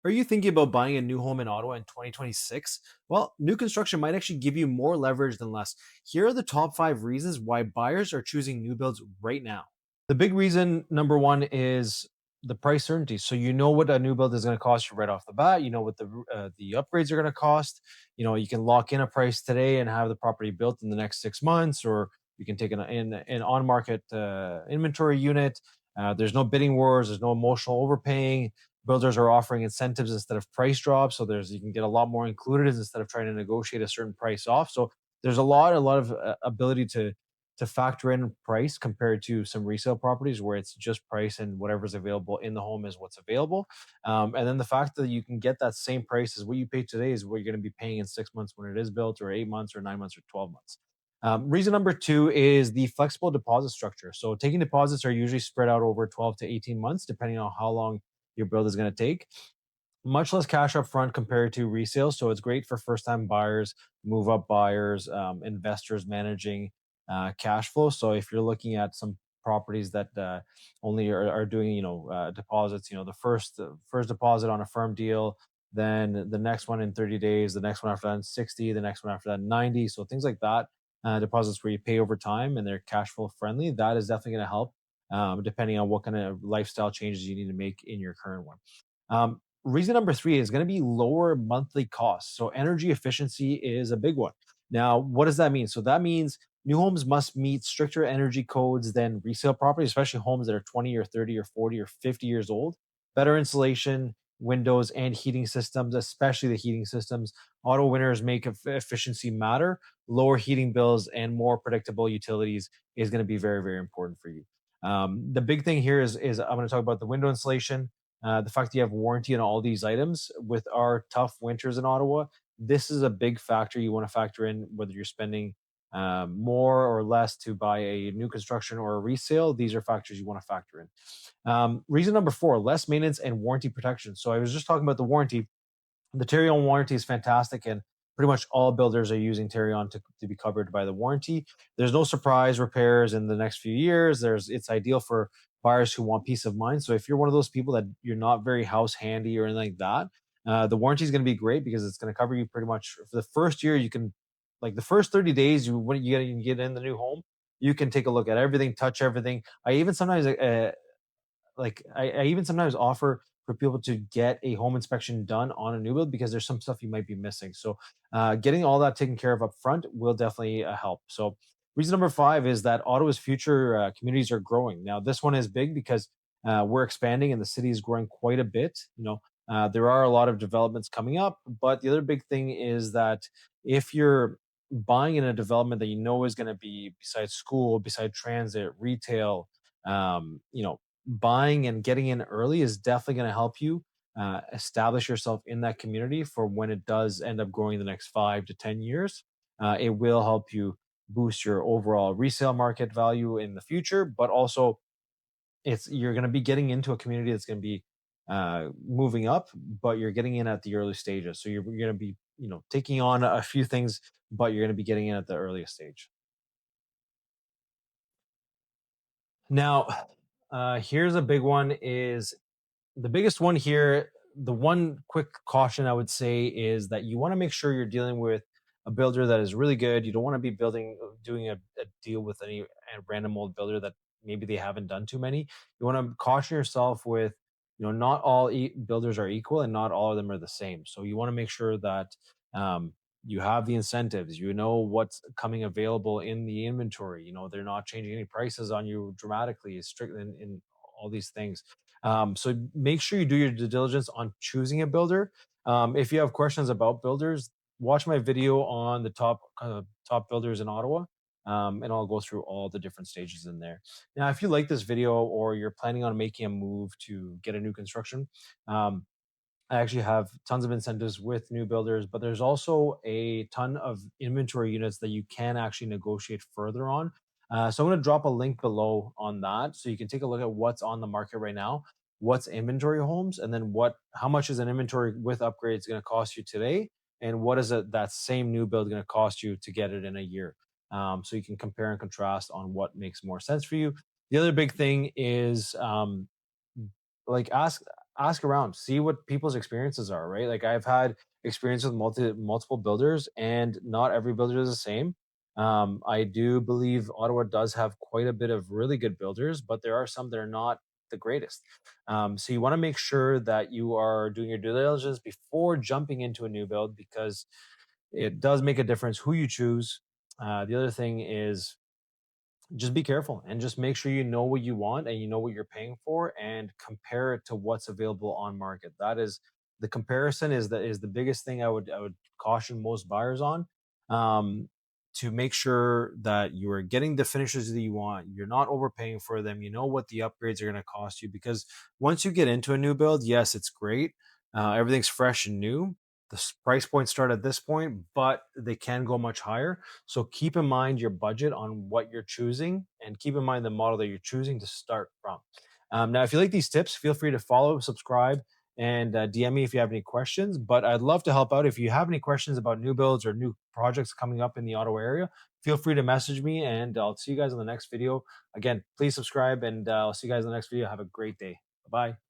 Are you thinking about buying a new home in Ottawa in 2026? Well, new construction might actually give you more leverage than less. Here are the top 5 reasons why buyers are choosing new builds right now. The big reason, number one, is the price certainty. So you know what a new build is going to cost you right off the bat. You know what the upgrades are going to cost. You know you can lock in a price today and have the property built in the next 6 months, or you can take an on market inventory unit. There's no bidding wars. There's no emotional overpaying. Builders are offering incentives instead of price drops, so there's you can get a lot more included instead of trying to negotiate a certain price off. So there's a lot of ability to factor in price compared to some resale properties where it's just price and whatever's available in the home is what's available. And then the fact that you can get that same price as what you pay today is what you're going to be paying in 6 months when it is built, or 8 months, or 9 months, or 12 months. Reason number two is the flexible deposit structure. So taking deposits are usually spread out over 12 to 18 months, depending on how long your build is going to take. Much less cash up front compared to resale. So it's great for first time buyers, move up buyers, investors managing cash flow. So if you're looking at some properties that only are doing, deposits, the first deposit on a firm deal, then the next one in 30 days, the next one after that in 60, the next one after that in 90. So things like that, deposits where you pay over time and they're cash flow friendly, that is definitely going to help, depending on what kind of lifestyle changes you need to make in your current one. Reason number three is going to be lower monthly costs. So energy efficiency is a big one. Now, what does that mean? So that means new homes must meet stricter energy codes than resale properties, especially homes that are 20 or 30 or 40 or 50 years old. Better insulation, windows, and heating systems, especially the heating systems. Auto winners make efficiency matter. Lower heating bills and more predictable utilities is going to be very, very important for you. The big thing here is I'm going to talk about the window insulation, the fact that you have warranty on all these items. With our tough winters in Ottawa, this is a big factor you want to factor in, whether you're spending more or less to buy a new construction or a resale. These are factors you want to factor in. Reason number four, less maintenance and warranty protection. So I was just talking about the warranty. The Tarion warranty is fantastic, and pretty much all builders are using Tarion to be covered by the warranty. There's no surprise repairs in the next few years. It's ideal for buyers who want peace of mind. So if you're one of those people that you're not very house handy or anything like that, the warranty is going to be great because it's going to cover you pretty much for the first year. You can, like, the first 30 days, when you get in the new home, you can take a look at everything, touch everything. I even sometimes offer for people to get a home inspection done on a new build because there's some stuff you might be missing. So, getting all that taken care of up front will definitely help. So, reason number five is that Ottawa's future communities are growing. Now, this one is big because we're expanding and the city is growing quite a bit. There are a lot of developments coming up, but the other big thing is that if you're buying in a development that you know is going to be beside school, beside transit, retail, buying and getting in early is definitely going to help you establish yourself in that community for when it does end up growing the next 5 to 10 years. It will help you boost your overall resale market value in the future, but also you're going to be getting into a community that's going to be moving up, but you're getting in at the early stages. So you're going to be, taking on a few things, but you're going to be getting in at the earliest stage. Now, here's a big one is the biggest one here. The one quick caution I would say is that you want to make sure you're dealing with a builder that is really good. You don't want to be doing a deal with any random old builder that maybe they haven't done too many. You want to caution yourself with, not all builders are equal and not all of them are the same. So you want to make sure that you have the incentives, what's coming available in the inventory. They're not changing any prices on you dramatically, strictly in all these things. So make sure you do your due diligence on choosing a builder. If you have questions about builders, watch my video on the top builders in Ottawa, and I'll go through all the different stages in there. Now, if you like this video or you're planning on making a move to get a new construction, um, I actually have tons of incentives with new builders, but there's also a ton of inventory units that you can actually negotiate further on. So I'm going to drop a link below on that so you can take a look at what's on the market right now, what's inventory homes, and then how much is an inventory with upgrades going to cost you today, and what is that same new build going to cost you to get it in a year. So you can compare and contrast on what makes more sense for you. The other big thing is, like, ask around, see what people's experiences are, right? Like I've had experience with multiple builders, and not every builder is the same. I do believe Ottawa does have quite a bit of really good builders, but there are some that are not the greatest. So you want to make sure that you are doing your due diligence before jumping into a new build, because it does make a difference who you choose. The other thing is just be careful and just make sure you know what you want and you know what you're paying for, and compare it to what's available on market. That is, the comparison is the biggest thing I would caution most buyers on, um, to make sure that you are getting the finishes that you want, you're not overpaying for them, you know what the upgrades are going to cost you. Because once you get into a new build, yes, it's great, everything's fresh and new, price points start at this point, but they can go much higher. So keep in mind your budget on what you're choosing, and keep in mind the model that you're choosing to start from. Now, if you like these tips, feel free to follow, subscribe, and DM me if you have any questions. But I'd love to help out. If you have any questions about new builds or new projects coming up in the Ottawa area, feel free to message me, and I'll see you guys in the next video. Again, please subscribe, and I'll see you guys in the next video. Have a great day. Bye bye.